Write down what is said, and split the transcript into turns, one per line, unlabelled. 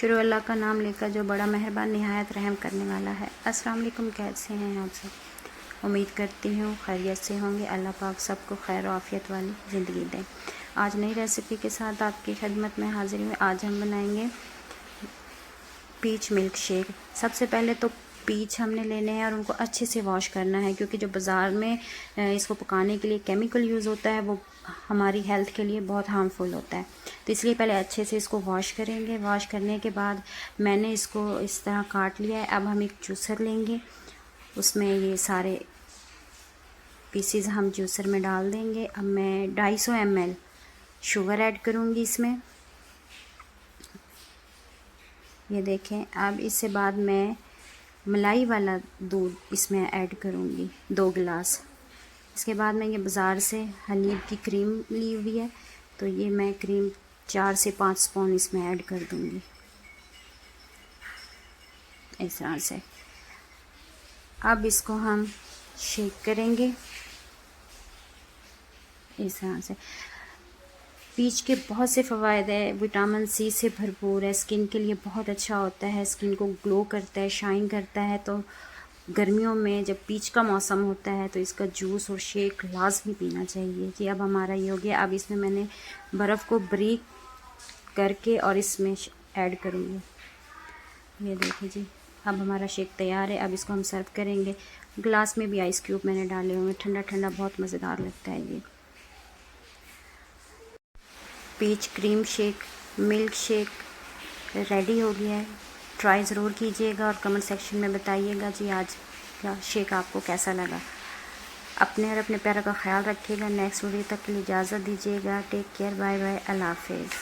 शुरू अल्लाह का नाम लेकर जो बड़ा मेहरबान निहायत रहम करने वाला है। अस्सलाम वालेकुम, कैसे हैं आप सब। उम्मीद करती हूँ खैरियत से होंगे। अल्लाह पाक सबको खैर और आफियत वाली ज़िंदगी दें। आज नई रेसिपी के साथ आपकी खिदमत में हाजिर हुई। आज हम बनाएंगे पीच मिल्क शेक। सबसे पहले तो पीच हमने लेने हैं और उनको अच्छे से वॉश करना है, क्योंकि जो बाज़ार में इसको पकाने के लिए केमिकल यूज़ होता है वो हमारी हेल्थ के लिए बहुत हार्मफुल होता है। तो इसलिए पहले अच्छे से इसको वॉश करेंगे। वॉश करने के बाद मैंने इसको इस तरह काट लिया है। अब हम एक जूसर लेंगे, उसमें ये सारे पीसीज हम जूसर में डाल देंगे। अब मैं 250 ml शुगर ऐड करूँगी इसमें। ये देखें। अब इससे बाद मैं मलाई वाला दूध इसमें ऐड करूँगी 2 गिलास। इसके बाद मैं ये बाज़ार से हलीब की क्रीम ली हुई है, तो ये मैं क्रीम 4 से 5 स्पून इसमें ऐड कर दूँगी इस तरह से। अब इसको हम शेक करेंगे इस तरह से। पीच के बहुत से फ़वाद है, विटामिन सी से भरपूर है, स्किन के लिए बहुत अच्छा होता है, स्किन को ग्लो करता है, शाइन करता है। तो गर्मियों में जब पीच का मौसम होता है तो इसका जूस और शेक लाजमी पीना चाहिए जी। अब हमारा ये हो गया। अब इसमें मैंने बर्फ़ को बारीक करके और इसमें ऐड करूँगी। ये देखिए जी, अब हमारा शेक तैयार है। अब इसको हम सर्व करेंगे। ग्लास में भी आइस क्यूब मैंने डाले हुए, ठंडा ठंडा बहुत मज़ेदार लगता है ये। Peach cream shake, milk shake ready हो गया है। ट्राई ज़रूर कीजिएगा और कमेंट सेक्शन में बताइएगा जी आज का शेक आपको कैसा लगा। अपने और अपने प्यारों का ख्याल रखिएगा। नेक्स्ट वीडियो तक के लिए इजाज़त दीजिएगा। टेक केयर, बाय बाय, अल्लाह हाफिज़।